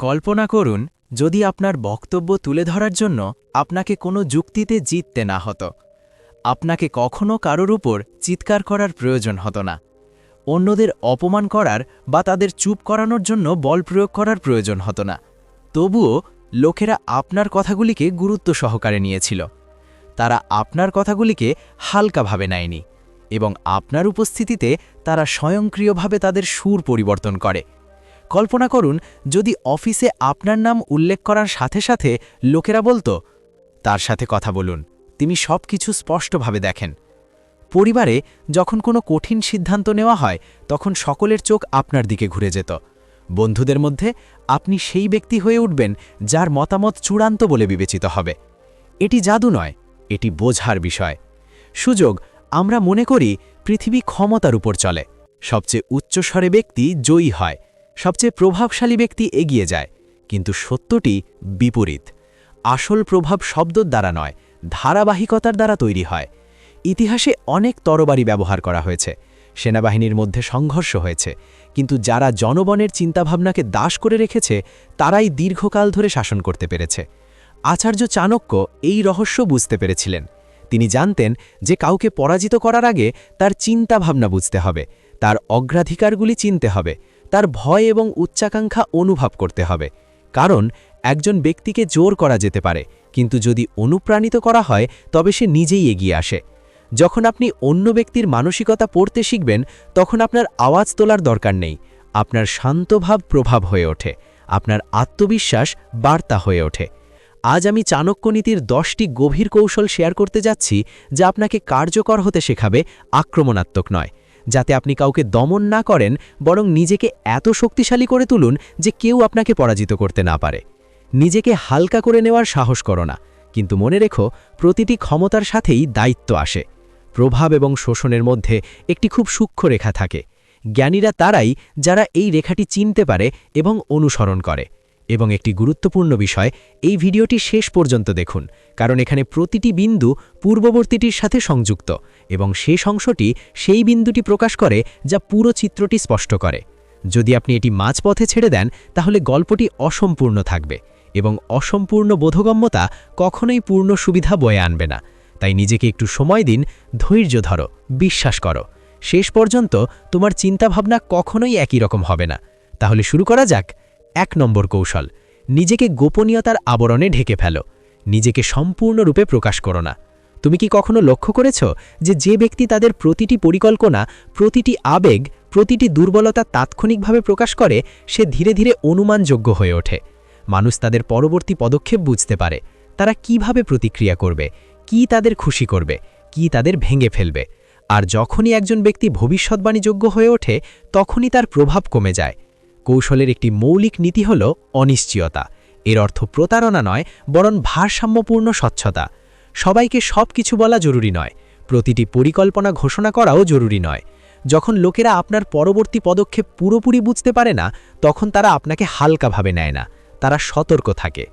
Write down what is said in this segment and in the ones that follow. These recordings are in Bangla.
কল্পনা করুন যদি আপনার বক্তব্য তুলে ধরার জন্য আপনাকে কোনো যুক্তিতে জিততে না হতো। আপনাকে কখনো কারোর উপর চিৎকার করার প্রয়োজন হতো না। অন্যদের অপমান করার বা তাদের চুপ করানোর জন্য বল প্রয়োগ করার প্রয়োজন হতো না। তবুও লোকেরা আপনার কথাগুলিকে গুরুত্ব সহকারে নিয়েছিল। তারা আপনার কথাগুলিকে হালকাভাবে নেয়নি এবং আপনার উপস্থিতিতে তারা স্বয়ংক্রিয়ভাবে তাদের সুর পরিবর্তন করে। কল্পনা করুন যদি অফিসে আপনার নাম উল্লেখ করার সাথে সাথে লোকেরা বলতো, তার সাথে কথা বলুন, তিনি সব কিছু স্পষ্টভাবে দেখেন। পরিবারে যখন কোনো কঠিন সিদ্ধান্ত নেওয়া হয় তখন সকলের চোখ আপনার দিকে ঘুরে যেত। বন্ধুদের মধ্যে আপনি সেই ব্যক্তি হয়ে উঠবেন যার মতামত চূড়ান্ত বলে বিবেচিত হবে। এটি জাদু নয়, এটি বোঝার বিষয়। সুযোগ, আমরা মনে করি পৃথিবী ক্ষমতার উপর চলে। সবচেয়ে উচ্চস্বরে ব্যক্তি জয়ী হয়, সবচেয়ে প্রভাবশালী ব্যক্তি এগিয়ে যায়। কিন্তু সত্যটি বিপরীত। আসল প্রভাব শব্দর দ্বারা নয়, ধারাবাহিকতার দ্বারা তৈরি হয়। ইতিহাসে অনেক তরবারি ব্যবহার করা হয়েছে, সেনাবাহিনীর মধ্যে সংঘর্ষ হয়েছে, কিন্তু যারা জনগণের চিন্তাভাবনাকে দাস করে রেখেছে তারাই দীর্ঘকাল ধরে শাসন করতে পেরেছে। আচার্য চাণক্য এই রহস্য বুঝতে পেরেছিলেন। তিনি জানতেন যে কাউকে পরাজিত করার আগে তার চিন্তাভাবনা বুঝতে হবে, তার অগ্রাধিকারগুলি চিনতে হবে, তার ভয় এবং উচ্চাকাঙ্ক্ষা অনুভব করতে হবে। কারণ একজন ব্যক্তিকে জোর করা যেতে পারে, কিন্তু যদি অনুপ্রাণিত করা হয় তবে সে নিজেই এগিয়ে আসে। যখন আপনি অন্য ব্যক্তির মানসিকতা পড়তে শিখবেন তখন আপনার আওয়াজ তোলার দরকার নেই, আপনার শান্তভাব প্রভাব হয়ে ওঠে, আপনার আত্মবিশ্বাস বার্তা হয়ে ওঠে। আজ আমি চাণক্য নীতির 10টি গভীর কৌশল শেয়ার করতে যাচ্ছি যা আপনাকে কার্যকর হতে শেখাবে, আক্রমণাত্মক নয়। যাতে আপনি কাউকে দমন না করেন, বরং নিজেকে এত শক্তিশালী করে তুলুন যে কেউ আপনাকে পরাজিত করতে না পারে। নিজেকে হালকা করে নেওয়ার সাহস করো না, কিন্তু মনে রেখো প্রতিটি ক্ষমতার সাথেই দায়িত্ব আসে। প্রভাব এবং শোষণের মধ্যে একটি খুব সূক্ষ্ম রেখা থাকে। জ্ঞানীরা তারাই যারা এই রেখাটি চিনতে পারে এবং অনুসরণ করে। এবং একটি গুরুত্বপূর্ণ বিষয়, এই ভিডিওটি শেষ পর্যন্ত দেখুন, কারণ এখানে প্রতিটি বিন্দু পূর্ববর্তীটির সাথে সংযুক্ত এবং শেষ অংশটি সেই বিন্দুটি প্রকাশ করে যা পুরো চিত্রটি স্পষ্ট করে। যদি আপনি এটি মাঝপথে ছেড়ে দেন তাহলে গল্পটি অসম্পূর্ণ থাকবে এবং অসম্পূর্ণ বোধগম্যতা কখনোই পূর্ণ সুবিধা বয়ে আনবে না। তাই নিজেকে একটু সময় দিন, ধৈর্য ধরো, বিশ্বাস করো। শেষ পর্যন্ত তোমার চিন্তাভাবনা কখনোই একই রকম হবে না। তাহলে শুরু করা যাক। 1 নম্বর কৌশল, নিজেকে গোপনীয়তার আবরণে ঢেকে ফেলো। নিজেকে সম্পূর্ণরূপে প্রকাশ করো না। তুমি কি কখনো লক্ষ্য করেছ যে ব্যক্তি তাদের প্রতিটি পরিকল্পনা, প্রতিটি আবেগ, প্রতিটি দুর্বলতা তাৎক্ষণিকভাবে প্রকাশ করে সে ধীরে ধীরে অনুমানযোগ্য হয়ে ওঠে। মানুষ তাদের পরবর্তী পদক্ষেপ বুঝতে পারে, তারা কিভাবে প্রতিক্রিয়া করবে, কি তাদের খুশি করবে, কি তাদের ভেঙে ফেলবে। আর যখনই একজন ব্যক্তি ভবিষ্যৎবাণীযোগ্য হয়ে ওঠে তখনই তার প্রভাব কমে যায়। কৌশলের একটি মৌলিক নীতি হল অনিশ্চয়তা। এর অর্থ প্রতারণা নয়, বরং ভারসাম্যপূর্ণ স্বচ্ছতা। সবাইকে সব কিছু বলা জরুরি নয়, প্রতিটি পরিকল্পনা ঘোষণা করাও জরুরি নয়। যখন লোকেরা আপনার পরবর্তী পদক্ষেপ পুরোপুরি বুঝতে পারে না তখন তারা আপনাকে হালকাভাবে নেয় না, তারা সতর্ক থাকে।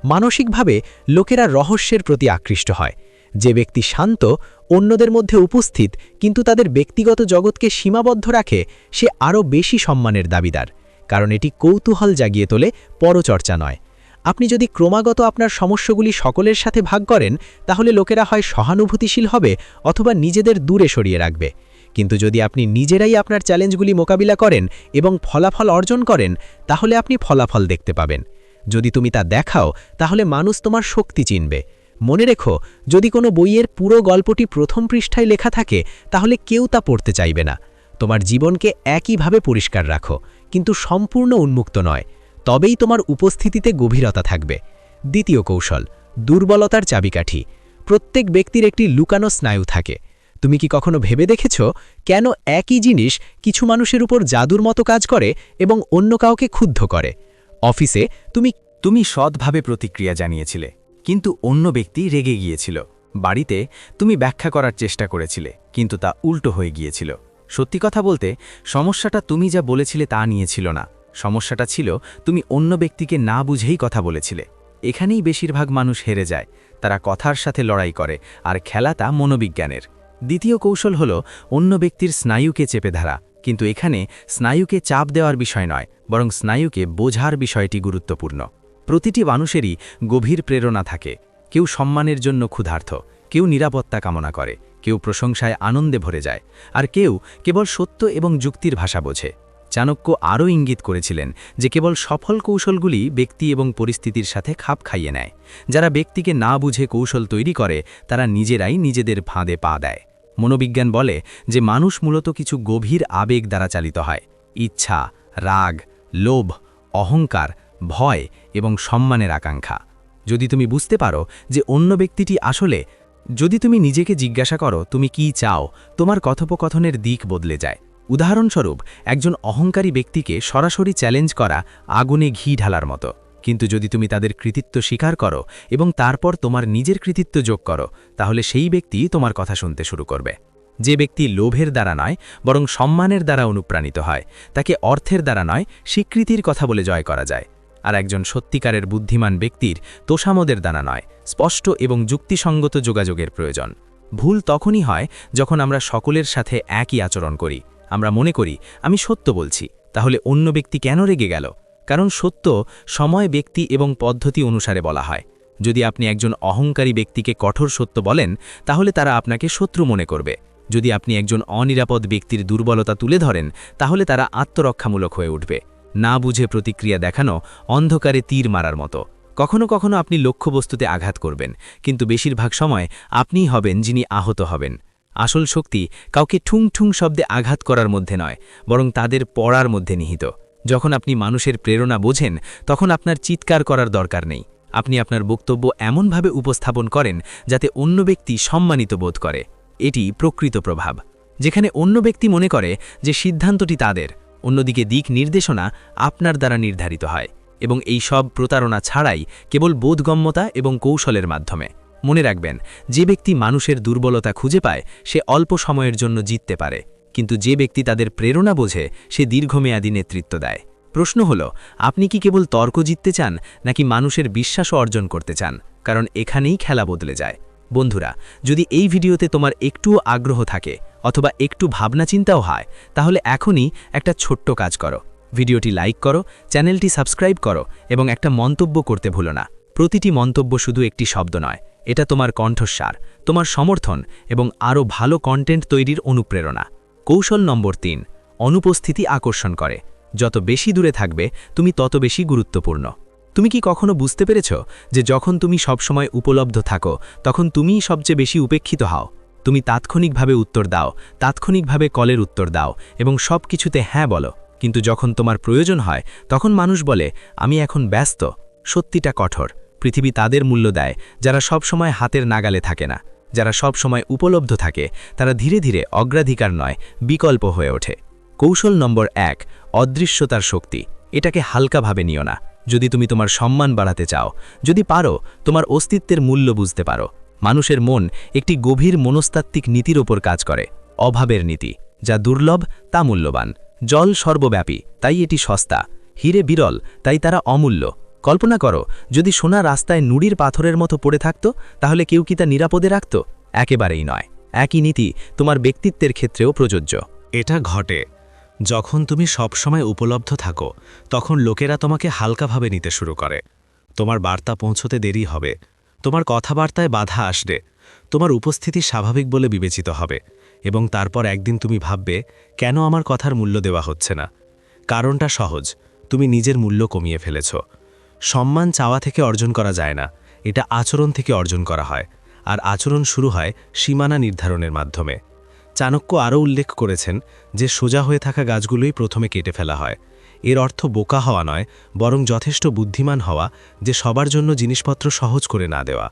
মানসিকভাবে লোকেরা রহস্যের প্রতি আকৃষ্ট হয়। যে ব্যক্তি শান্ত, অন্যদের মধ্যে উপস্থিত কিন্তু তাদের ব্যক্তিগত জগৎকে সীমাবদ্ধ রাখে, সে আরও বেশি সম্মানের দাবিদার, কারণ এটি কৌতূহল জাগিয়ে তোলে, পরচর্চা নয়। আপনি যদি ক্রমাগত আপনার সমস্যাগুলি সকলের সাথে ভাগ করেন তাহলে লোকেরা হয় সহানুভূতিশীল হবে অথবা নিজেদের দূরে সরিয়ে রাখবে। কিন্তু যদি আপনি নিজেরাই আপনার চ্যালেঞ্জগুলি মোকাবিলা করেন এবং ফলাফল অর্জন করেন তাহলে আপনি ফলাফল দেখতে পাবেন। যদি তুমি তা দেখাও তাহলে মানুষ তোমার শক্তি চিনবে। মনে রেখো, যদি কোনো বইয়ের পুরো গল্পটি প্রথম পৃষ্ঠায় লেখা থাকে তাহলে কেউ তা পড়তে চাইবে না। তোমার জীবনকে একইভাবে পরিষ্কার রাখো, কিন্তু সম্পূর্ণ উন্মুক্ত নয়, তবেই তোমার উপস্থিতিতে গভীরতা থাকবে। 2য় কৌশল, দুর্বলতার চাবিকাঠি। প্রত্যেক ব্যক্তির একটি লুকানো স্নায়ু থাকে। তুমি কি কখনো ভেবে দেখেছ কেন একই জিনিস কিছু মানুষের উপর জাদুর মতো কাজ করে এবং অন্য কাউকে ক্ষুব্ধ করে? অফিসে তুমি সৎভাবে প্রতিক্রিয়া জানিয়েছিলে, কিন্তু অন্য ব্যক্তি রেগে গিয়েছিল। বাড়িতে তুমি ব্যাখ্যা করার চেষ্টা করেছিলে, কিন্তু তা উল্টো হয়ে গিয়েছিল। সত্যি কথা বলতে, সমস্যাটা তুমি যা বলেছিলে তা নিয়ে ছিল না। সমস্যাটা ছিল তুমি অন্য ব্যক্তিকে না বুঝেই কথা বলেছিলে। এখানেই বেশিরভাগ মানুষ হেরে যায়। তারা কথার সাথে লড়াই করে, আর খেলাটা মনোবিজ্ঞানের। 2য় কৌশল হল অন্য ব্যক্তির স্নায়ুকে চেপে ধরা। কিন্তু এখানে স্নায়ুকে চাপ দেওয়ার বিষয় নয়, বরং স্নায়ুকে বোঝার বিষয়টি গুরুত্বপূর্ণ। প্রতিটি মানুষেরই গভীর প্রেরণা থাকে। কেউ সম্মানের জন্য ক্ষুধার্ত, কেউ নিরাপত্তা কামনা করে, কেউ প্রশংসায় আনন্দে ভরে যায়, আর কেউ কেবল সত্য এবং যুক্তির ভাষা বোঝে। চাণক্য আরও ইঙ্গিত করেছিলেন যে কেবল সফল কৌশলগুলি ব্যক্তি এবং পরিস্থিতির সাথে খাপ খাইয়ে নেয়। যারা ব্যক্তিকে না বুঝে কৌশল তৈরি করে তারা নিজেরাই নিজেদের ফাঁদে পা দেয়। মনোবিজ্ঞান বলে যে মানুষ মূলত কিছু গভীর আবেগ দ্বারা চালিত হয়: ইচ্ছা, রাগ, লোভ, অহংকার, ভয় এবং সম্মানের আকাঙ্ক্ষা। যদি তুমি বুঝতে পারো যে অন্য ব্যক্তিটি আসলে, যদি তুমি নিজেকে জিজ্ঞাসা করো তুমি কি চাও, তোমার কথোপকথনের দিক বদলে যায়। উদাহরণস্বরূপ, একজন অহংকারী ব্যক্তিকে সরাসরি চ্যালেঞ্জ করা আগুনে ঘি ঢালার মতো, কিন্তু যদি তুমি তাদের কৃতিত্ব স্বীকার করো এবং তারপর তোমার নিজের কৃতিত্ব যোগ করো, তাহলে সেই ব্যক্তি তোমার কথা শুনতে শুরু করবে। যে ব্যক্তি লোভের দ্বারা নয় বরং সম্মানের দ্বারা অনুপ্রাণিত হয়, তাকে অর্থের দ্বারা নয় স্বীকৃতির কথা বলে জয় করা যায়। আর একজন সত্যিকারের বুদ্ধিমান ব্যক্তির তোষামদের দ্বারা নয়, স্পষ্ট এবং যুক্তিসঙ্গত যোগাযোগের প্রয়োজন। ভুল তখনই হয় যখন আমরা সকলের সাথে একই আচরণ করি। আমরা মনে করি আমি সত্য বলছি, তাহলে অন্য ব্যক্তি কেন রেগে গেল? কারণ সত্য সময়, ব্যক্তি এবং পদ্ধতি অনুসারে বলা হয়। যদি আপনি একজন অহংকারী ব্যক্তিকে কঠোর সত্য বলেন, তাহলে তারা আপনাকে শত্রু মনে করবে। যদি আপনি একজন অনিরাপদ ব্যক্তির দুর্বলতা তুলে ধরেন, তাহলে তারা আত্মরক্ষামূলক হয়ে উঠবে। না বুঝে প্রতিক্রিয়া দেখানো অন্ধকারে তীর মারার মতো। কখনো কখনো আপনি লক্ষ্যবস্তুতে আঘাত করবেন, কিন্তু বেশিরভাগ সময় আপনিই হবেন যিনি আহত হবেন। আসল শক্তি কাউকে ঠুং ঠুং শব্দে আঘাত করার মধ্যে নয়, বরং তাদের পড়ার মধ্যে নিহিত। যখন আপনি মানুষের প্রেরণা বোঝেন, তখন আপনার চিৎকার করার দরকার নেই। আপনি আপনার বক্তব্য এমনভাবে উপস্থাপন করেন যাতে অন্য ব্যক্তি সম্মানিত বোধ করে। এটি প্রকৃত প্রভাব। যেখানে অন্য ব্যক্তি মনে করে যে সিদ্ধান্তটি তাদের, অন্যদিকে দিক নির্দেশনা আপনার দ্বারা নির্ধারিত হয়, এবং এই সব প্রতারণা ছাড়াই কেবল বোধগম্যতা এবং কৌশলের মাধ্যমে। মনে রাখবেন, যে ব্যক্তি মানুষের দুর্বলতা খুঁজে পায় সে অল্প সময়ের জন্য জিততে পারে, কিন্তু যে ব্যক্তি তাদের প্রেরণা বোঝে সে দীর্ঘমেয়াদী নেতৃত্ব দেয়। প্রশ্ন হলো, আপনি কি কেবল তর্ক জিততে চান নাকি মানুষের বিশ্বাসও অর্জন করতে চান? কারণ এখানেই খেলা বদলে যায়। বন্ধুরা, যদি এই ভিডিওতে তোমার একটুও আগ্রহ থাকে অথবা একটু ভাবনা চিন্তাও হয়, তাহলে এখনই একটা ছোট্ট কাজ করো। ভিডিওটি লাইক করো, চ্যানেলটি সাবস্ক্রাইব করো এবং একটা মন্তব্য করতে ভুলো না। প্রতিটি মন্তব্য শুধু একটি শব্দ নয়, এটা তোমার কণ্ঠস্বর, তোমার সমর্থন এবং আরও ভালো কন্টেন্ট তৈরির অনুপ্রেরণা। কৌশল নম্বর 3, অনুপস্থিতি আকর্ষণ করে। যত বেশি দূরে থাকবে তুমি তত বেশি গুরুত্বপূর্ণ। তুমি কি কখনো বুঝতে পেরেছ যে যখন তুমি সবসময় উপলব্ধ থাকো তখন তুমিই সবচেয়ে বেশি উপেক্ষিত হও? তুমি তাৎক্ষণিকভাবে উত্তর দাও, তাৎক্ষণিকভাবে কলের উত্তর দাও এবং সব কিছুতে হ্যাঁ বলো, কিন্তু যখন তোমার প্রয়োজন হয় তখন মানুষ বলে আমি এখন ব্যস্ত। সত্যিটা কঠোর। পৃথিবী তাদের মূল্য দেয় যারা সব সময় হাতের নাগালে থাকে না। যারা সব সময় উপলব্ধ থাকে তারা ধীরে ধীরে অগ্রাধিকার নয়, বিকল্প হয়ে ওঠে। কৌশল নম্বর 1, অদৃশ্যতার শক্তি। এটাকে হালকাভাবে নিও না। যদি তুমি তোমার সম্মান বাড়াতে চাও, যদি পারো তোমার অস্তিত্বের মূল্য বুঝতে পারো। মানুষের মন একটি গভীর মনস্তাত্ত্বিক নীতির ওপর কাজ করে, অভাবের নীতি। যা দুর্লভ তা মূল্যবান। জল সর্বব্যাপী, তাই এটি সস্তা। হীরে বিরল, তাই তারা অমূল্য। কল্পনা করো, যদি সোনা রাস্তায় নুড়ির পাথরের মতো পড়ে থাকত, তাহলে কেউ কি তা নিরাপদে রাখত? একেবারেই নয়। একই নীতি তোমার ব্যক্তিত্বের ক্ষেত্রেও প্রযোজ্য। এটা ঘটে যখন তুমি সবসময় উপলব্ধ থাকো, তখন লোকেরা তোমাকে হালকাভাবে নিতে শুরু করে। তোমার বার্তা পৌঁছতে দেরি হবে, তোমার কথাবার্তায় বাধা আসবে, তোমার উপস্থিতি স্বাভাবিক বলে বিবেচিত হবে, এবং তারপর একদিন তুমি ভাববে কেন আমার কথার মূল্য দেওয়া হচ্ছে না। কারণটা সহজ, তুমি নিজের মূল্য কমিয়ে ফেলেছ। সম্মান চাওয়া থেকে অর্জন করা যায় না, এটা আচরণ থেকে অর্জন করা হয়, আর আচরণ শুরু হয় সীমানা নির্ধারণের মাধ্যমে। চাণক্য আরও উল্লেখ করেছেন যে সোজা হয়ে থাকা গাছগুলোই প্রথমে কেটে ফেলা হয়। এর অর্থ বোকা হওয়া নয়, বরং যথেষ্ট বুদ্ধিমান হওয়া, যে সবার জন্য জিনিসপত্র সহজ করে না দেওয়া।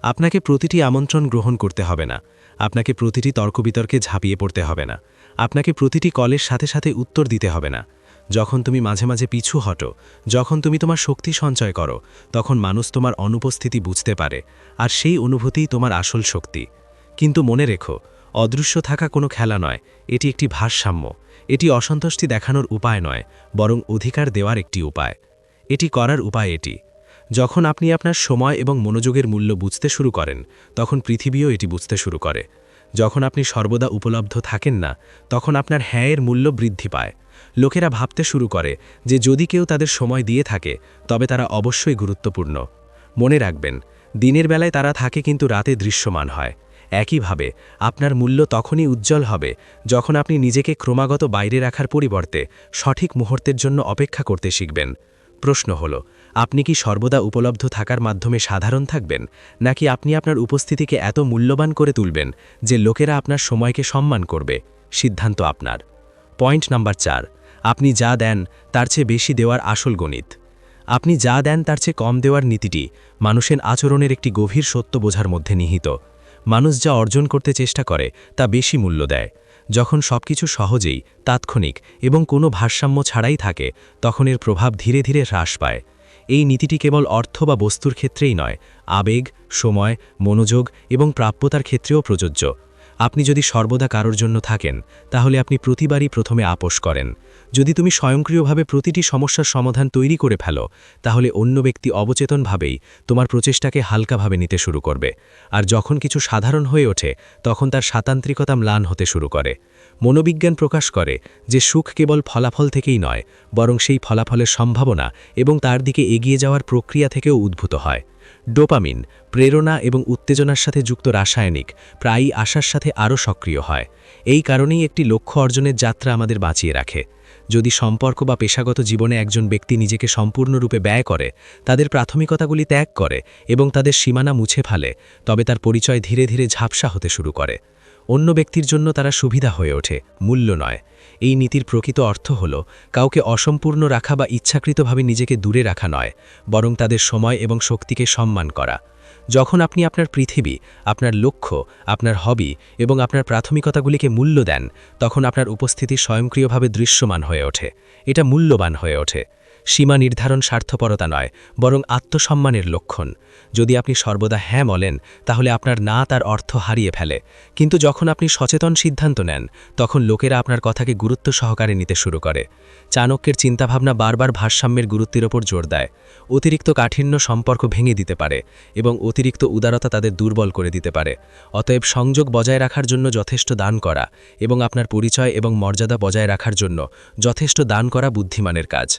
আপনাকে প্রতিটি আমন্ত্রণ গ্রহণ করতে হবে না, আপনাকে প্রতিটি তর্কবিতর্কে ঝাঁপিয়ে পড়তে হবে না, আপনাকে প্রতিটি কলের সাথে সাথে উত্তর দিতে হবে না। যখন তুমি মাঝে মাঝে পিছু হটো, যখন তুমি তোমার শক্তি সঞ্চয় করো, তখন মানুষ তোমার অনুপস্থিতি বুঝতে পারে, আর সেই অনুভূতিই তোমার আসল শক্তি। কিন্তু মনে রেখো, অদৃশ্য থাকা কোনো খেলা নয়, এটি একটি ভারসাম্য। এটি অসন্তুষ্টি দেখানোর উপায় নয়, বরং অধিকার দেওয়ার একটি উপায়। এটি করার উপায় এটি: যখন আপনি আপনার সময় এবং মনোযোগের মূল্য বুঝতে শুরু করেন, তখন পৃথিবীও এটি বুঝতে শুরু করে। যখন আপনি সর্বদা উপলব্ধ থাকেন না তখন আপনার হ্যাঁয়ের মূল্য বৃদ্ধি পায়। লোকেরা ভাবতে শুরু করে যে যদি কেউ তাদের সময় দিয়ে থাকে তবে তারা অবশ্যই গুরুত্বপূর্ণ। মনে রাখবেন, দিনের বেলায় তারা থাকে কিন্তু রাতে দৃশ্যমান হয়। একইভাবে আপনার মূল্য তখনই উজ্জ্বল হবে যখন আপনি নিজেকে ক্রমাগত বাইরে রাখার পরিবর্তে সঠিক মুহূর্তের জন্য অপেক্ষা করতে শিখবেন। প্রশ্ন হল, আপনি কি সর্বদা উপলব্ধ থাকার মাধ্যমে সাধারণ থাকবেন, নাকি আপনি আপনার উপস্থিতিকে এত মূল্যবান করে তুলবেন যে লোকেরা আপনার সময়কে সম্মান করবে? সিদ্ধান্ত আপনার। পয়েন্ট নাম্বার 4, আপনি যা দেন তার চেয়ে বেশি দেওয়ার আসল গণিত। আপনি যা দেন তার চেয়ে কম দেওয়ার নীতিটি মানুষের আচরণের একটি গভীর সত্য বোঝার মধ্যে নিহিত। মানুষ যা অর্জন করতে চেষ্টা করে তা বেশি মূল্য দেয়। যখন সবকিছু সহজেই, তাৎক্ষণিক এবং কোনো ভারসাম্য ছাড়াই থাকে তখন এর প্রভাব ধীরে ধীরে হ্রাস পায়। এই নীতিটি কেবল অর্থ বা বস্তুর ক্ষেত্রেই নয়, আবেগ, সময়, মনোযোগ এবং প্রাপ্যতার ক্ষেত্রেও প্রযোজ্য। আপনি যদি সর্বদা কারোর জন্য থাকেন তাহলে আপনি প্রতিবারই প্রথমে আপোস করেন। যদি তুমি স্বয়ংক্রিয়ভাবে প্রতিটি সমস্যার সমাধান তৈরি করে ফেলো তাহলে অন্য ব্যক্তি অবচেতনভাবেই তোমার প্রচেষ্টাকে হালকাভাবে নিতে শুরু করবে। আর যখন কিছু সাধারণ হয়ে ওঠে তখন তার স্বাতান্ত্রিকতা ম্লান হতে শুরু করে। মনোবিজ্ঞান প্রকাশ করে যে সুখ কেবল ফলাফল থেকেই নয়, বরং সেই ফলাফলের সম্ভাবনা এবং তার দিকে এগিয়ে যাওয়ার প্রক্রিয়া থেকেও উদ্ভূত হয়। ডোপামিন, প্রেরণা এবং উত্তেজনার সাথে যুক্ত রাসায়নিক, প্রায়ই আশার সাথে আরও সক্রিয় হয়। এই কারণেই একটি লক্ষ্য অর্জনের যাত্রা আমাদের বাঁচিয়ে রাখে। যদি সম্পর্ক বা পেশাগত জীবনে একজন ব্যক্তি নিজেকে সম্পূর্ণরূপে ব্যয় করে, তাদের প্রাথমিকতাগুলি ত্যাগ করে এবং তাদের সীমানা মুছে ফেলে, তবে তার পরিচয় ধীরে ধীরে ঝাপসা হতে শুরু করে। অন্য ব্যক্তির জন্য তারা সুবিধা হয়ে ওঠে, মূল্য নয়। এই নীতির প্রকৃত অর্থ হল কাউকে অসম্পূর্ণ রাখা বা ইচ্ছাকৃতভাবে নিজেকে দূরে রাখা নয়, বরং তাদের সময় এবং শক্তিকে সম্মান করা। যখন আপনি আপনার পৃথিবী, আপনার লক্ষ্য, আপনার হবি এবং আপনার প্রাথমিকতাগুলিকে মূল্য দেন, তখন আপনার উপস্থিতি স্বয়ংক্রিয়ভাবে দৃশ্যমান হয়ে ওঠে। এটা মূল্যবান হয়ে ওঠে। সীমা নির্ধারণ স্বার্থপরতা নয়, বরং আত্মসম্মানের লক্ষণ। যদি আপনি সর্বদা হ্যাঁ বলেন তাহলে আপনার না তার অর্থ হারিয়ে ফেলে, কিন্তু যখন আপনি সচেতন সিদ্ধান্ত নেন তখন লোকেরা আপনার কথাকে গুরুত্ব সহকারে নিতে শুরু করে। চাণক্যের চিন্তাভাবনা বারবার ভারসাম্যের গুরুত্বের ওপর জোর দেয়। অতিরিক্ত কাঠিন্য সম্পর্ক ভেঙে দিতে পারে এবং অতিরিক্ত উদারতা তাদের দুর্বল করে দিতে পারে। অতএব সংযোগ বজায় রাখার জন্য যথেষ্ট দান করা এবং আপনার পরিচয় এবং মর্যাদা বজায় রাখার জন্য যথেষ্ট দান করা বুদ্ধিমানের কাজ।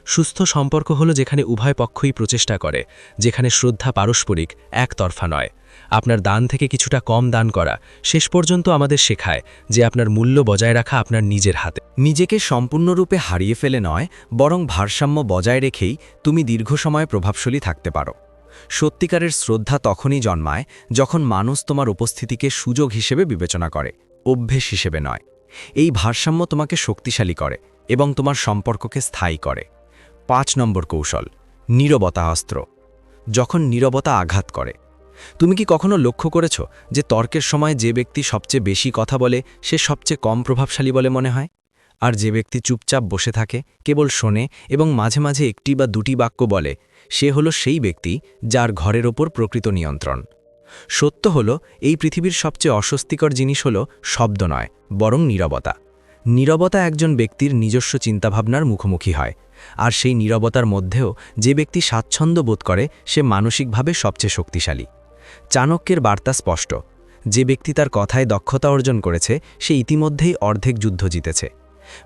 সুস্থ সম্পর্ক হলো যেখানে উভয় পক্ষই প্রচেষ্টা করে, যেখানে শ্রদ্ধা পারস্পরিক, একতরফা নয়। আপনার দান থেকে কিছুটা কম দান করা শেষ পর্যন্ত আমাদের শেখায় যে আপনার মূল্য বজায় রাখা আপনার নিজের হাতে। নিজেকে সম্পূর্ণরূপে হারিয়ে ফেলে নয়, বরং ভারসাম্য বজায় রেখেই তুমি দীর্ঘ সময় প্রভাবশালী থাকতে পারো। সত্যিকারের শ্রদ্ধা তখনই জন্মায় যখন মানুষ তোমার উপস্থিতিকে সুযোগ হিসেবে বিবেচনা করে, অভ্যেস হিসেবে নয়। এই ভারসাম্য তোমাকে শক্তিশালী করে এবং তোমার সম্পর্ককে স্থায়ী করে। 5 নম্বর কৌশল, নীরবতা অস্ত্র। যখন নীরবতা আঘাত করে। তুমি কি কখনো লক্ষ্য করেছ যে তর্কের সময় যে ব্যক্তি সবচেয়ে বেশি কথা বলে সে সবচেয়ে কম প্রভাবশালী বলে মনে হয়? আর যে ব্যক্তি চুপচাপ বসে থাকে, কেবল শোনে এবং মাঝে মাঝে একটি বা দুটি বাক্য বলে, সে হলো সেই ব্যক্তি যার ঘরের ওপর প্রকৃত নিয়ন্ত্রণ। সত্য হলো এই পৃথিবীর সবচেয়ে অস্বস্তিকর জিনিস হলো শব্দ নয়, বরং নীরবতা। নীরবতা একজন ব্যক্তির নিজস্ব চিন্তাভাবনার মুখোমুখি হয়, আর সেই নীরবতার মধ্যেও যে ব্যক্তি স্বাচ্ছন্দ্য বোধ করে সে মানসিকভাবে সবচেয়ে শক্তিশালী। চাণক্যের বার্তা স্পষ্ট, যে ব্যক্তি তার কথায় দক্ষতা অর্জন করেছে সে ইতিমধ্যেই অর্ধেক যুদ্ধ জিতেছে।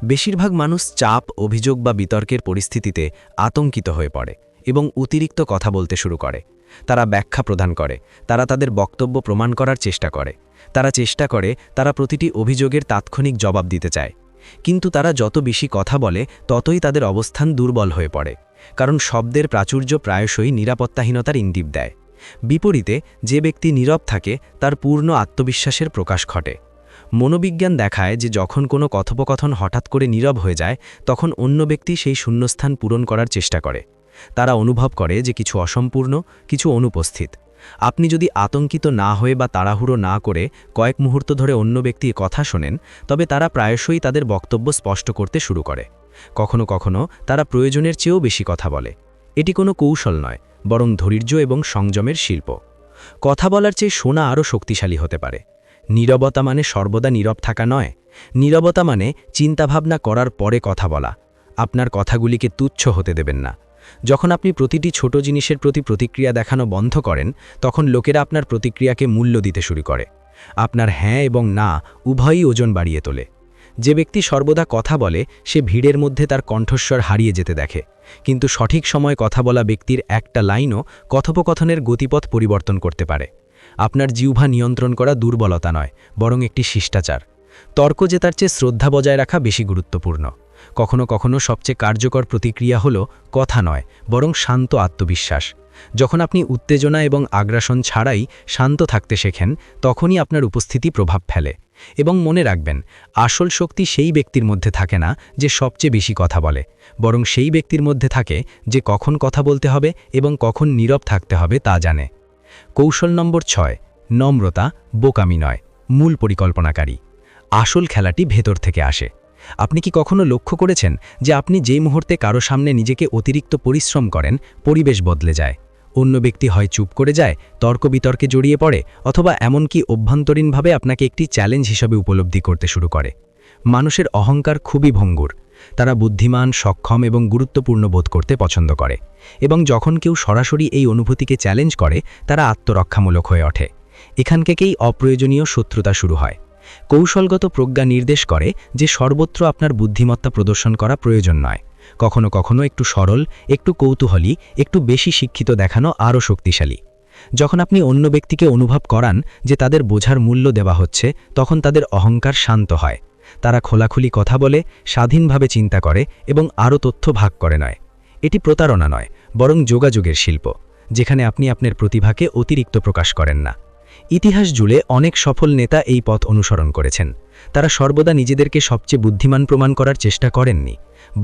বেশিরভাগ মানুষ চাপ, অভিযোগ বা বিতর্কের পরিস্থিতিতে আতঙ্কিত হয়ে পড়ে এবং অতিরিক্ত কথা বলতে শুরু করে। তারা ব্যাখ্যা প্রদান করে, তারা তাদের বক্তব্য প্রমাণ করার চেষ্টা করে, তারা প্রতিটি অভিযোগের তাৎক্ষণিক জবাব দিতে চায়। কিন্তু তারা যত বেশি কথা বলে ততই তাদের অবস্থান দুর্বল হয়ে পড়ে, কারণ শব্দের প্রাচুর্য প্রায়শই নিরাপত্তাহীনতার ইঙ্গিত দেয়। বিপরীতে যে ব্যক্তি নীরব থাকে তার পূর্ণ আত্মবিশ্বাসের প্রকাশ ঘটে। মনোবিজ্ঞান দেখায় যে যখন কোনো কথোপকথন হঠাৎ করে নীরব হয়ে যায় তখন অন্য ব্যক্তি সেই শূন্যস্থান পূরণ করার চেষ্টা করে। তারা অনুভব করে যে কিছু অসম্পূর্ণ, কিছু অনুপস্থিত। আপনি যদি আতঙ্কিত না হয়ে বা তাড়াহুড়ো না করে কয়েক মুহূর্ত ধরে অন্য ব্যক্তির কথা শোনেন, তবে তারা প্রায়শই তাদের বক্তব্য স্পষ্ট করতে শুরু করে। কখনো কখনো তারা প্রয়োজনের চেয়েও বেশি কথা বলে। এটি কোনো কৌশল নয়, বরং ধৈর্য এবং সংযমের শিল্প। কথা বলার চেয়ে শোনা আরও শক্তিশালী হতে পারে। নীরবতা মানে সর্বদা নীরব থাকা নয়। নীরবতা মানে চিন্তাভাবনা করার পরে কথা বলা। আপনার কথাগুলিকে তুচ্ছ হতে দেবেন না। যখন আপনি প্রতিটি ছোট জিনিসের প্রতি প্রতিক্রিয়া দেখানো বন্ধ করেন, তখন লোকেরা আপনার প্রতিক্রিয়াকে মূল্য দিতে শুরু করে। আপনার হ্যাঁ এবং না উভয়ই ওজন বাড়িয়ে তোলে। যে ব্যক্তি সর্বদা কথা বলে সে ভিড়ের মধ্যে তার কণ্ঠস্বর হারিয়ে যেতে দেখে, কিন্তু সঠিক সময় কথা বলা ব্যক্তির একটা লাইনও কথোপকথনের গতিপথ পরিবর্তন করতে পারে। আপনার জিহ্বা নিয়ন্ত্রণ করা দুর্বলতা নয়, বরং একটি শিষ্টাচার। তর্ক জেতার চেয়ে শ্রদ্ধা বজায় রাখা বেশি গুরুত্বপূর্ণ। কখনো কখনো সবচেয়ে কার্যকর প্রতিক্রিয়া হল কথা নয়, বরং শান্ত আত্মবিশ্বাস। যখন আপনি উত্তেজনা এবং আগ্রাসন ছাড়াই শান্ত থাকতে শেখেন, তখনই আপনার উপস্থিতি প্রভাব ফেলে। এবং মনে রাখবেন, আসল শক্তি সেই ব্যক্তির মধ্যে থাকে না যে সবচেয়ে বেশি কথা বলে, বরং সেই ব্যক্তির মধ্যে থাকে যে কখন কথা বলতে হবে এবং কখন নীরব থাকতে হবে তা জানে। কৌশল নম্বর 6, নম্রতা বোকামি নয়, মূল পরিকল্পনাকারী। আসল খেলাটি ভেতর থেকে আসে। আপনি কি কখনো লক্ষ্য করেছেন যে আপনি যেই মুহূর্তে কারো সামনে নিজেকে অতিরিক্ত পরিশ্রম করেন, পরিবেশ বদলে যায়? অন্য ব্যক্তি হয় চুপ করে যায়, তর্ক বিতর্কে জড়িয়ে পড়ে, অথবা এমনকি অভ্যন্তরীণভাবে আপনাকে একটি চ্যালেঞ্জ হিসেবে উপলব্ধি করতে শুরু করে। মানুষের অহংকার খুবই ভঙ্গুর। তারা বুদ্ধিমান, সক্ষম এবং গুরুত্বপূর্ণ বোধ করতে পছন্দ করে, এবং যখন কেউ সরাসরি এই অনুভূতিকে চ্যালেঞ্জ করে, তারা আত্মরক্ষামূলক হয়ে ওঠে। এখান থেকেই অপ্রয়োজনীয় শত্রুতা শুরু হয়। কৌশলগত প্রজ্ঞা নির্দেশ করে যে সর্বত্র আপনার বুদ্ধিমত্তা প্রদর্শন করা প্রয়োজন নয়। কখনো কখনো একটু সরল, একটু কৌতূহলী, একটু বেশি শিক্ষিত দেখানো আরও শক্তিশালী। যখন আপনি অন্য ব্যক্তিকে অনুভব করান যে তাদের বোঝার মূল্য দেওয়া হচ্ছে, তখন তাদের অহংকার শান্ত হয়। তারা খোলাখুলি কথা বলে, স্বাধীনভাবে চিন্তা করে এবং আরও তথ্য ভাগ করে নয়। এটি প্রতারণা নয়, বরং যোগাযোগের শিল্প, যেখানে আপনি আপনার প্রতিভাকে অতিরিক্ত প্রকাশ করেন না। ইতিহাস জুড়ে অনেক সফল নেতা এই পথ অনুসরণ করেছেন। তারা সর্বদা নিজেদেরকে সবচেয়ে বুদ্ধিমান প্রমাণ করার চেষ্টা করেননি,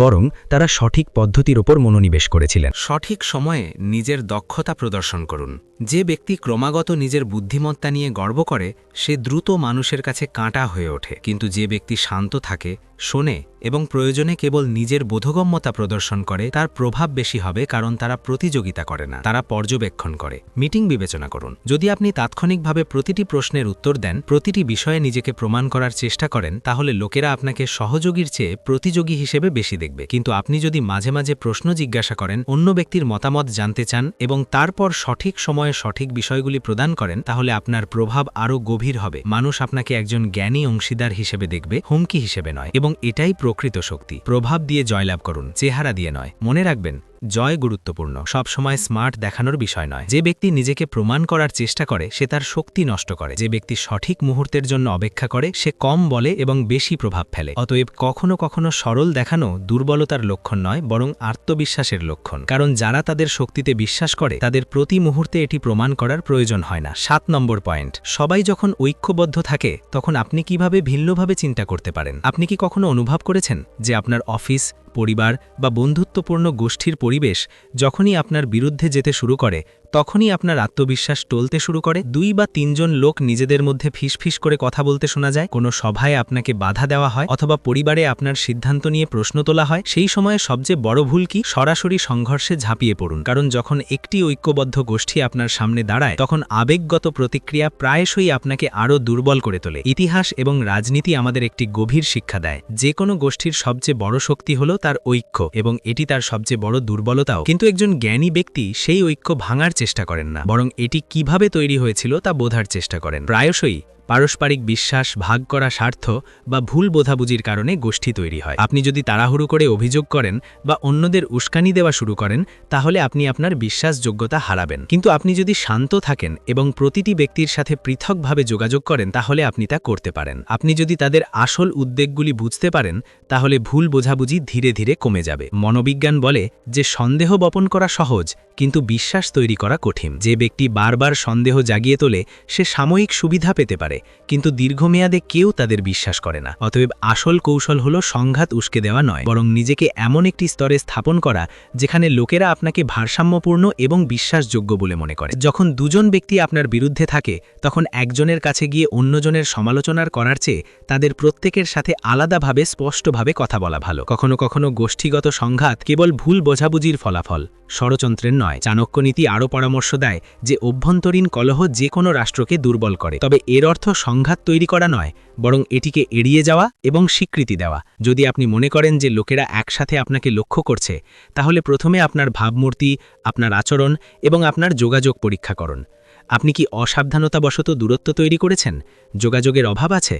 বরং তারা সঠিক পদ্ধতির ওপর মনোনিবেশ করেছিলেন। সঠিক সময়ে নিজের দক্ষতা প্রদর্শন করুন। যে ব্যক্তি ক্রমাগত নিজের বুদ্ধিমত্তা নিয়ে গর্ব করে, সে দ্রুত মানুষের কাছে কাঁটা হয়ে ওঠে। কিন্তু যে ব্যক্তি শান্ত থাকে, শোনে এবং প্রয়োজনে কেবল নিজের বোধগম্যতা প্রদর্শন করে, তার প্রভাব বেশি হবে, কারণ তারা প্রতিযোগিতা করে না, তারা পর্যবেক্ষণ করে। মিটিং বিবেচনা করুন। যদি আপনি তাৎক্ষণিকভাবে প্রতিটি প্রশ্নের উত্তর দেন, প্রতিটি বিষয়ে নিজেকে প্রমাণ করার চেষ্টা করেন, তাহলে লোকেরা আপনাকে সহযোগীর চেয়ে প্রতিযোগী হিসেবে বেশি দেখবে। কিন্তু আপনি যদি মাঝে মাঝে প্রশ্ন জিজ্ঞাসা করেন, অন্য ব্যক্তির মতামত জানতে চান এবং তারপর সঠিক সময়ে সঠিক বিষয়গুলি প্রদান করেন, তাহলে আপনার প্রভাব আরও গভীর হবে। মানুষ আপনাকে একজন জ্ঞানী অংশীদার হিসেবে দেখবে, হুমকি হিসেবে নয়। এবং এটাই প্রকৃত শক্তি। প্রভাব দিয়ে জয়লাভ করুন, চেহারা দিয়ে নয়। মনে রাখবেন, জয় গুরুত্বপূর্ণ, সবসময় স্মার্ট দেখানোর বিষয় নয়। যে ব্যক্তি নিজেকে প্রমাণ করার চেষ্টা করে, সে তার শক্তি নষ্ট করে। যে ব্যক্তি সঠিক মুহূর্তের জন্য অপেক্ষা করে, সে কম বলে এবং বেশি প্রভাব ফেলে। অতএব কখনো কখনো সরল দেখানো দুর্বলতার লক্ষণ নয়, বরং আত্মবিশ্বাসের লক্ষণ। কারণ যারা তাদের শক্তিতে বিশ্বাস করে, তাদের প্রতি মুহূর্তে এটি প্রমাণ করার প্রয়োজন হয় না। 7 নম্বর পয়েন্ট, সবাই যখন ঐক্যবদ্ধ থাকে, তখন আপনি কিভাবে ভিন্নভাবে চিন্তা করতে পারেন। আপনি কি কখনো অনুভব করেছেন যে আপনার অফিস, পরিবার বা বন্ধুত্বপূর্ণ গোষ্ঠীর পরিবেশ যখনই আপনার বিরুদ্ধে যেতে শুরু করে, তখনই আপনার আত্মবিশ্বাস টলতে শুরু করে? 2 বা 3 জন লোক নিজেদের মধ্যে ফিসফিস করে কথা বলতে শোনা যায়, কোনো সভায় আপনাকে বাধা দেওয়া হয়, অথবা পরিবারে আপনার সিদ্ধান্ত নিয়ে প্রশ্ন তোলা হয়। সেই সময়ে সবচেয়ে বড় ভুল কি? সরাসরি সংঘর্ষে ঝাঁপিয়ে পড়ুন। কারণ যখন একটি ঐক্যবদ্ধ গোষ্ঠী আপনার সামনে দাঁড়ায়, তখন আবেগগত প্রতিক্রিয়া প্রায়শই আপনাকে আরও দুর্বল করে তোলে। ইতিহাস এবং রাজনীতি আমাদের একটি গভীর শিক্ষা দেয়। যে কোনো গোষ্ঠীর সবচেয়ে বড় শক্তি হল তার ঐক্য, এবং এটি তার সবচেয়ে বড় দুর্বলতাও। কিন্তু একজন জ্ঞানী ব্যক্তি সেই ঐক্য ভাঙার চেষ্টা করেন না, বরং এটি কিভাবে তৈরি হয়েছিল তা বোঝার চেষ্টা করেন। প্রায়শই পারস্পরিক বিশ্বাস, ভাগ করা স্বার্থ বা ভুল বোঝাবুঝির কারণে গোষ্ঠী তৈরি হয়। আপনি যদি তাড়াহুড়ো করে অভিযোগ করেন বা অন্যদের উস্কানি দেওয়া শুরু করেন, তাহলে আপনি আপনার বিশ্বাসযোগ্যতা হারাবেন। কিন্তু আপনি যদি শান্ত থাকেন এবং প্রতিটি ব্যক্তির সাথে পৃথকভাবে যোগাযোগ করেন, তাহলে আপনি তা করতে পারেন। আপনি যদি তাদের আসল উদ্বেগগুলি বুঝতে পারেন, তাহলে ভুল বোঝাবুঝি ধীরে ধীরে কমে যাবে। মনোবিজ্ঞান বলে যে সন্দেহ বপন করা সহজ, কিন্তু বিশ্বাস তৈরি করা কঠিন। যে ব্যক্তি বারবার সন্দেহ জাগিয়ে তোলে, সে সাময়িক সুবিধা পেতে পারে, কিন্তু দীর্ঘমেয়াদে কেউ তাদের বিশ্বাস করে না। অতএব আসল কৌশল হলো সংঘাত উস্কে দেওয়া নয়, বরং নিজেকে এমন একটি স্তরে স্থাপন করা যেখানে লোকেরা আপনাকে ভারসাম্যপূর্ণ এবং বিশ্বাসযোগ্য বলে মনে করে। যখন 2 জন ব্যক্তি আপনার বিরুদ্ধে থাকে, তখন একজনের কাছে গিয়ে অন্যজনের সমালোচনার করার চেয়ে তাদের প্রত্যেকের সাথে আলাদাভাবে স্পষ্টভাবে কথা বলা ভালো। কখনো কখনো গোষ্ঠীগত সংঘাত কেবল ভুল বোঝাবুঝির ফলাফল, ষড়যন্ত্রের নয়। চাণক্যনীতি আরও পরামর্শ দেয় যে অভ্যন্তরীণ কলহ যে কোনো রাষ্ট্রকে দুর্বল করে। তবে এর অর্থ সংঘাত তৈরি করা নয়, বরং এটিকে এড়িয়ে যাওয়া এবং স্বীকৃতি দেওয়া। যদি আপনি মনে করেন যে লোকেরা একসাথে আপনাকে লক্ষ্য করছে, তাহলে প্রথমে আপনার ভাবমূর্তি, আপনার আচরণ এবং আপনার যোগাযোগ পরীক্ষা করুন। আপনি কি অসাবধানতাবশত দূরত্ব তৈরি করেছেন? যোগাযোগের অভাব আছে?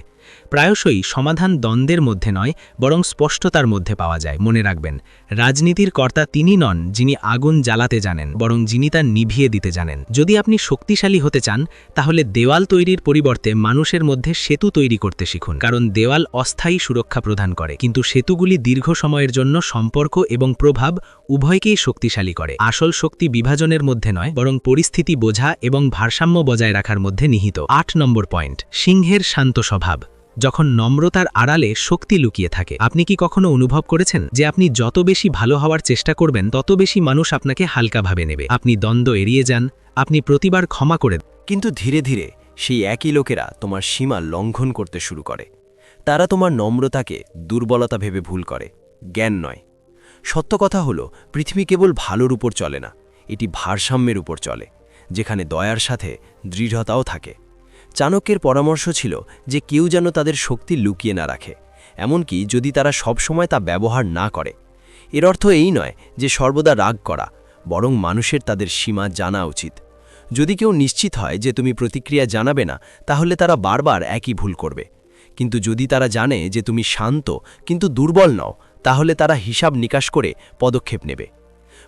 প্রায়শই সমাধান দ্বন্দ্বের মধ্যে নয়, বরং স্পষ্টতার মধ্যে পাওয়া যায়। মনে রাখবেন, রাজনীতির কর্তা তিনি নন যিনি আগুন জ্বালাতে জানেন, বরং যিনি তা নিভিয়ে দিতে জানেন। যদি আপনি শক্তিশালী হতে চান, তাহলে দেওয়াল তৈরির পরিবর্তে মানুষের মধ্যে সেতু তৈরি করতে শিখুন। কারণ দেওয়াল অস্থায়ী সুরক্ষা প্রদান করে, কিন্তু সেতুগুলি দীর্ঘ সময়ের জন্য সম্পর্ক এবং প্রভাব উভয়কেই শক্তিশালী করে। আসল শক্তি বিভাজনের মধ্যে নয়, বরং পরিস্থিতি বোঝা এবং ভারসাম্য বজায় রাখার মধ্যে নিহিত। 8 নম্বর পয়েন্ট, সিংহের শান্ত স্বভাব। যখন নম্রতার আড়ালে শক্তি লুকিয়ে থাকে। আপনি কি কখনো অনুভব করেছেন যে আপনি যত বেশি ভালো হওয়ার চেষ্টা করবেন, তত বেশি মানুষ আপনাকে হালকাভাবে নেবে? আপনি দ্বন্দ্ব এড়িয়ে যান, আপনি প্রতিবার ক্ষমা করে দেন। কিন্তু ধীরে ধীরে সেই একই লোকেরা তোমার সীমা লঙ্ঘন করতে শুরু করে। তারা তোমার নম্রতাকে দুর্বলতা ভেবে ভুল করে, জ্ঞান নয়। সত্য কথা হলো, পৃথিবী কেবল ভালোর উপর চলে না, এটি ভারসাম্যের উপর চলে, যেখানে দয়ার সাথে দৃঢ়তাও থাকে। চাণক্যের পরামর্শ ছিল যে কেউ যেন তাদের শক্তি লুকিয়ে না রাখে, এমনকি যদি তারা সবসময় তা ব্যবহার না করে। এর অর্থ এই নয় যে সর্বদা রাগ করা, বরং মানুষের তাদের সীমা জানা উচিত। যদি কেউ নিশ্চিত হয় যে তুমি প্রতিক্রিয়া জানাবে না, তাহলে তারা বারবার একই ভুল করবে। কিন্তু যদি তারা জানে যে তুমি শান্ত কিন্তু দুর্বল নও, তাহলে তারা হিসাব নিকাশ করে পদক্ষেপ নেবে।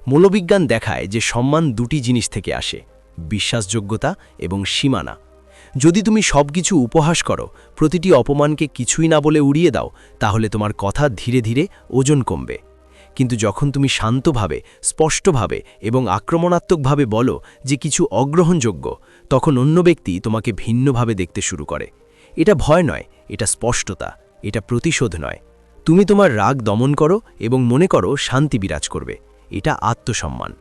মূলবিজ্ঞান দেখায় যে সম্মান দুটি জিনিস থেকে আসে: বিশ্বাসযোগ্যতা এবং সীমানা। যদি তুমি সবকিছু উপহাস করো, প্রতিটি অপমানকে কিছুই না বলে উড়িয়ে দাও, তাহলে তোমার কথা ধীরে ধীরে ওজন কমবে। কিন্তু যখন তুমি শান্তভাবে, স্পষ্টভাবে এবং আক্রমণাত্মকভাবে বলো যে কিছু অগ্রহণযোগ্য, তখন অন্য ব্যক্তি তোমাকে ভিন্নভাবে দেখতে শুরু করে। এটা ভয় নয়, এটা স্পষ্টতা, এটা প্রতিশোধ নয়। তুমি তোমার রাগ দমন করো এবং মনে করো শান্তি বিরাজ করবে। এটা আত্মসম্মান।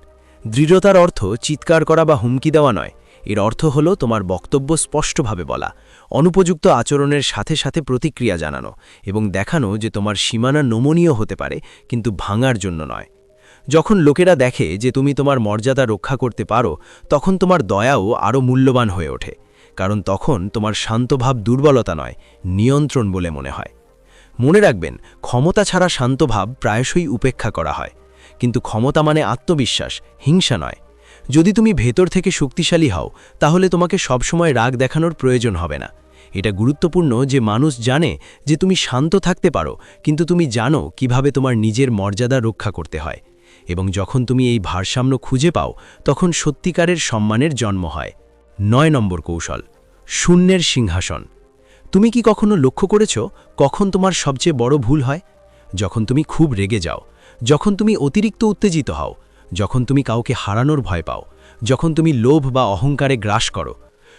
দৃঢ়তার অর্থ চিৎকার করা বা হুমকি দেওয়া নয়। এর অর্থ হলো তোমার বক্তব্য স্পষ্টভাবে বলা, অনুপযুক্ত আচরণের সাথে সাথে প্রতিক্রিয়া জানানো এবং দেখানো যে তোমার সীমানা নমনীয় হতে পারে, কিন্তু ভাঙার জন্য নয়। যখন লোকেরা দেখে যে তুমি তোমার মর্যাদা রক্ষা করতে পারো, তখন তোমার দয়াও আরও মূল্যবান হয়ে ওঠে, কারণ তখন তোমার শান্তভাব দুর্বলতা নয়, নিয়ন্ত্রণ বলে মনে হয়। মনে রাখবেন, ক্ষমতা ছাড়া শান্তভাব প্রায়শই উপেক্ষা করা হয়, কিন্তু ক্ষমতা মানে আত্মবিশ্বাস, হিংসা নয়। যদি তুমি ভেতর থেকে শক্তিশালী হও, তাহলে তোমাকে সবসময় রাগ দেখানোর প্রয়োজন হবে না। এটা গুরুত্বপূর্ণ যে মানুষ জানে যে তুমি শান্ত থাকতে পারো, কিন্তু তুমি জানো কিভাবে তোমার নিজের মর্যাদা রক্ষা করতে হয়। এবং যখন তুমি এই ভারসাম্য খুঁজে পাও, তখন সত্যিকারের সম্মানের জন্ম হয়। 9 নম্বর কৌশল, শূন্যের সিংহাসন। তুমি কি কখনো লক্ষ্য করেছ কখন তোমার সবচেয়ে বড় ভুল হয়? যখন তুমি খুব রেগে যাও, যখন তুমি অতিরিক্ত উত্তেজিত হও, যখন তুমি কাউকে হারানোর ভয় পাও, যখন তুমি লোভ বা অহংকারে গ্রাস করো।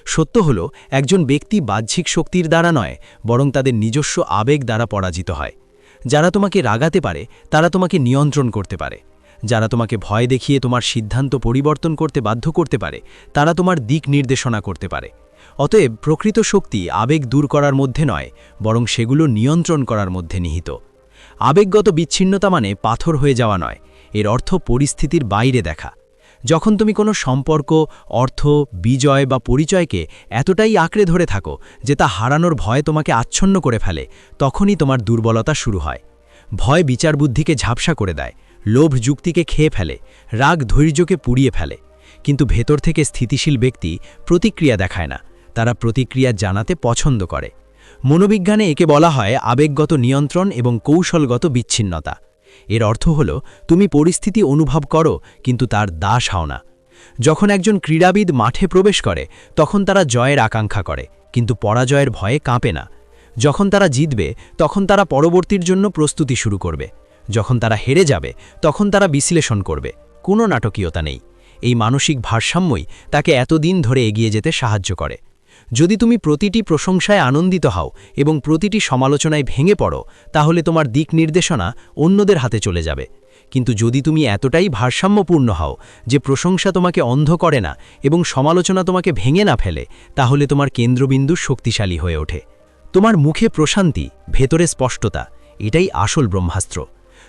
সত্য হলো, একজন ব্যক্তি বাহ্যিক শক্তির দ্বারা নয়, বরং তাদের নিজস্ব আবেগ দ্বারা পরাজিত হয়। যারা তোমাকে রাগাতে পারে, তারা তোমাকে নিয়ন্ত্রণ করতে পারে। যারা তোমাকে ভয় দেখিয়ে তোমার সিদ্ধান্ত পরিবর্তন করতে বাধ্য করতে পারে, তারা তোমার দিক নির্দেশনা করতে পারে। অতএব প্রকৃত শক্তি আবেগ দূর করার মধ্যে নয়, বরং সেগুলো নিয়ন্ত্রণ করার মধ্যে নিহিত। আবেগগত বিচ্ছিন্নতা মানে পাথর হয়ে যাওয়া নয়, এর অর্থ পরিস্থিতির বাইরে দেখা। যখন তুমি কোনো সম্পর্ক, অর্থ, বিজয় বা পরিচয়কে এতটাই আঁকড়ে ধরে থাকো যে তা হারানোর ভয় তোমাকে আচ্ছন্ন করে ফেলে, তখনই তোমার দুর্বলতা শুরু হয়। ভয় বিচারবুদ্ধিকে ঝাপসা করে দেয়, লোভ যুক্তিকে খেয়ে ফেলে, রাগ ধৈর্যকে পুড়িয়ে ফেলে। কিন্তু ভেতর থেকে স্থিতিশীল ব্যক্তি প্রতিক্রিয়া দেখায় না, তারা প্রতিক্রিয়া জানাতে পছন্দ করে। মনোবিজ্ঞানে একে বলা হয় আবেগগত নিয়ন্ত্রণ এবং কৌশলগত বিচ্ছিন্নতা। এর অর্থ হল, তুমি পরিস্থিতি অনুভব করো কিন্তু তার দাস হও না। যখন একজন ক্রীড়াবিদ মাঠে প্রবেশ করে, তখন তারা জয়ের আকাঙ্ক্ষা করে, কিন্তু পরাজয়ের ভয়ে কাঁপে না। যখন তারা জিতবে, তখন তারা পরবর্তীর জন্য প্রস্তুতি শুরু করবে। যখন তারা হেরে যাবে, তখন তারা বিশ্লেষণ করবে। কোনো নাটকীয়তা নেই। এই মানসিক ভারসাম্যই তাকে এতদিন ধরে এগিয়ে যেতে সাহায্য করে। যদি তুমি প্রতিটি প্রশংসায় আনন্দিত হও এবং প্রতিটি সমালোচনায় ভেঙে পড়ো, তাহলে তোমার দিক নির্দেশনা অন্যদের হাতে চলে যাবে। কিন্তু যদি তুমি এতটাই ভারসাম্যপূর্ণ হও যে প্রশংসা তোমাকে অন্ধ করে না এবং সমালোচনা তোমাকে ভেঙে না ফেলে, তাহলে তোমার কেন্দ্রবিন্দু শক্তিশালী হয়ে ওঠে। তোমার মুখে প্রশান্তি, ভেতরে স্পষ্টতা, এটাই আসল ব্রহ্মাস্ত্র।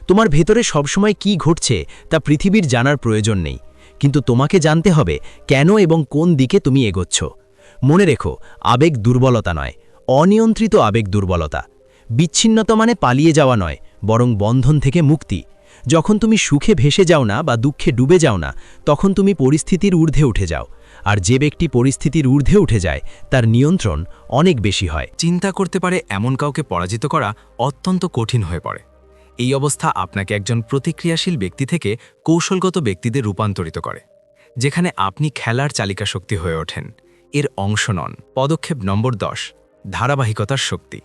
তোমার ভেতরে সবসময় কি ঘটছে তা পৃথিবীর জানার প্রয়োজন নেই, কিন্তু তোমাকে জানতে হবে কেন এবং কোন দিকে তুমি এগোচ্ছ। মনে রেখো, আবেগ দুর্বলতা নয়, অনিয়ন্ত্রিত আবেগ দুর্বলতা। বিচ্ছিন্নতা মানে পালিয়ে যাওয়া নয়, বরং বন্ধন থেকে মুক্তি। যখন তুমি সুখে ভেসে যাও না বা দুঃখে ডুবে যাও না, তখন তুমি পরিস্থিতির ঊর্ধ্বে উঠে যাও। আর যে ব্যক্তি পরিস্থিতির ঊর্ধ্বে উঠে যায় তার নিয়ন্ত্রণ অনেক বেশি হয়। চিন্তা করতে পারে এমন কাউকে পরাজিত করা অত্যন্ত কঠিন হয়ে পড়ে। এই অবস্থা আপনাকে একজন প্রতিক্রিয়াশীল ব্যক্তি থেকে কৌশলগত ব্যক্তিদের রূপান্তরিত করে, যেখানে আপনি খেলার চালিকা শক্তি হয়ে ওঠেন, এর অংশ নন। পদক্ষেপ নম্বর 10, ধারাবাহিকতার শক্তি।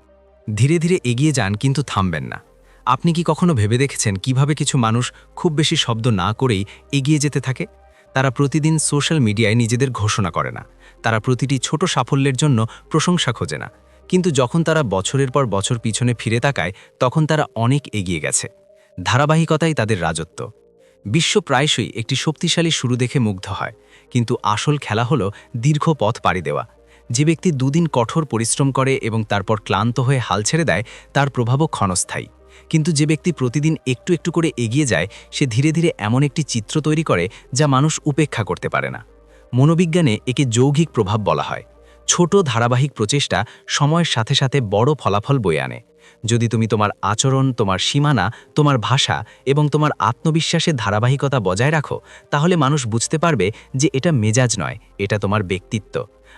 ধীরে ধীরে এগিয়ে যান, কিন্তু থামবেন না। আপনি কি কখনো ভেবে দেখেছেন কিভাবে কিছু মানুষ খুব বেশি শব্দ না করেই এগিয়ে যেতে থাকে? তারা প্রতিদিন সোশ্যাল মিডিয়ায় নিজেদের ঘোষণা করে না, তারা প্রতিটি ছোট সাফল্যের জন্য প্রশংসা খোঁজে না, কিন্তু যখন তারা বছরের পর বছর পিছনে ফিরে তাকায় তখন তারা অনেক এগিয়ে গেছে। ধারাবাহিকতাই তাদের রাজত্ব। বিশ্ব প্রায়শই একটি শক্তিশালী শুরু দেখে মুগ্ধ হয়, কিন্তু আসল খেলা হলো দীর্ঘ পথ পাড়ি দেওয়া। যে ব্যক্তি দুদিন কঠোর পরিশ্রম করে এবং তারপর ক্লান্ত হয়ে হাল ছেড়ে দেয়, তার প্রভাবও ক্ষণস্থায়ী। কিন্তু যে ব্যক্তি প্রতিদিন একটু একটু করে এগিয়ে যায়, সে ধীরে ধীরে এমন একটি চিত্র তৈরি করে যা মানুষ উপেক্ষা করতে পারে না। মনোবিজ্ঞানে একে যৌগিক প্রভাব বলা হয়। ছোট ধারাবাহিক প্রচেষ্টা সময়ের সাথে সাথে বড় ফলাফল বয়ে আনে। যদি তুমি তোমার আচরণ, তোমার সীমানা, তোমার ভাষা এবং তোমার আত্মবিশ্বাসের ধারাবাহিকতা বজায় রাখো, তাহলে মানুষ বুঝতে পারবে যে এটা মেজাজ নয়, এটা তোমার ব্যক্তিত্ব।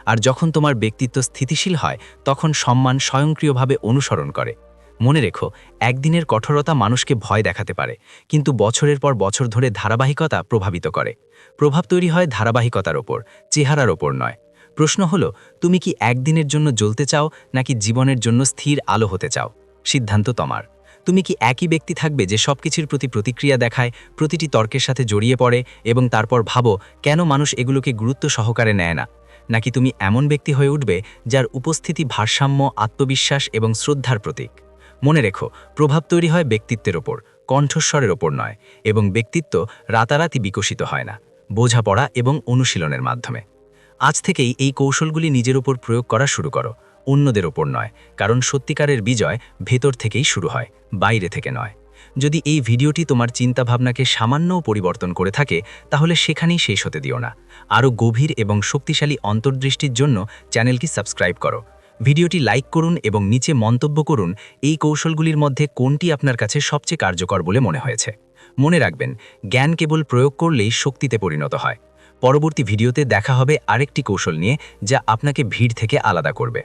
আর যখন তোমার ব্যক্তিত্ব স্থিতিশীল হয়, তখন সম্মান স্বয়ংক্রিয়ভাবে অনুসরণ করে। মনে রেখো, একদিনের কঠোরতা মানুষকে ভয় দেখাতে পারে, কিন্তু বছরের পর বছর ধরে ধারাবাহিকতা প্রভাবিত করে। প্রভাব তৈরি হয় ধারাবাহিকতার ওপর, চেহারার ওপর নয়। প্রশ্ন হলো, তুমি কি একদিনের জন্য জ্বলতে চাও নাকি জীবনের জন্য স্থির আলো হতে চাও? সিদ্ধান্ত তোমার। তুমি কি একই ব্যক্তি থাকবে যে সবকিছুর প্রতি প্রতিক্রিয়া দেখায়, প্রতিটি তর্কের সাথে জড়িয়ে পড়ে এবং তারপর ভাবো কেন মানুষ এগুলোকে গুরুত্ব সহকারে নেয় না? নাকি তুমি এমন ব্যক্তি হয়ে উঠবে যার উপস্থিতি ভারসাম্য, আত্মবিশ্বাস এবং শ্রদ্ধার প্রতীক? মনে রেখো, প্রভাব তৈরি হয় ব্যক্তিত্বের ওপর, কণ্ঠস্বরের ওপর নয়, এবং ব্যক্তিত্ব রাতারাতি বিকশিত হয় না, বোঝাপড়া এবং অনুশীলনের মাধ্যমে। আজ থেকেই এই কৌশলগুলি নিজের উপর প্রয়োগ করা শুরু করো, অন্যদের ওপর নয়, কারণ সত্যিকারের বিজয় ভেতর থেকেই শুরু হয়, বাইরে থেকে নয়। যদি এই ভিডিওটি তোমার চিন্তাভাবনাকে সামান্যও পরিবর্তন করে থাকে, তাহলে সেখানেই শেষ হতে দিও না। আরও গভীর এবং শক্তিশালী অন্তর্দৃষ্টির জন্য চ্যানেলটি সাবস্ক্রাইব করো। ভিডিওটি লাইক করুন এবং নিচে মন্তব্য করুন এই কৌশলগুলির মধ্যে কোনটি আপনার কাছে সবচেয়ে কার্যকর বলে মনে হয়েছে। মনে রাখবেন, জ্ঞান কেবল প্রয়োগ করলেই শক্তিতে পরিণত হয়। পরবর্তী ভিডিওতে দেখা হবে আরেকটি কৌশল নিয়ে, যা আপনাকে ভিড় থেকে আলাদা করবে।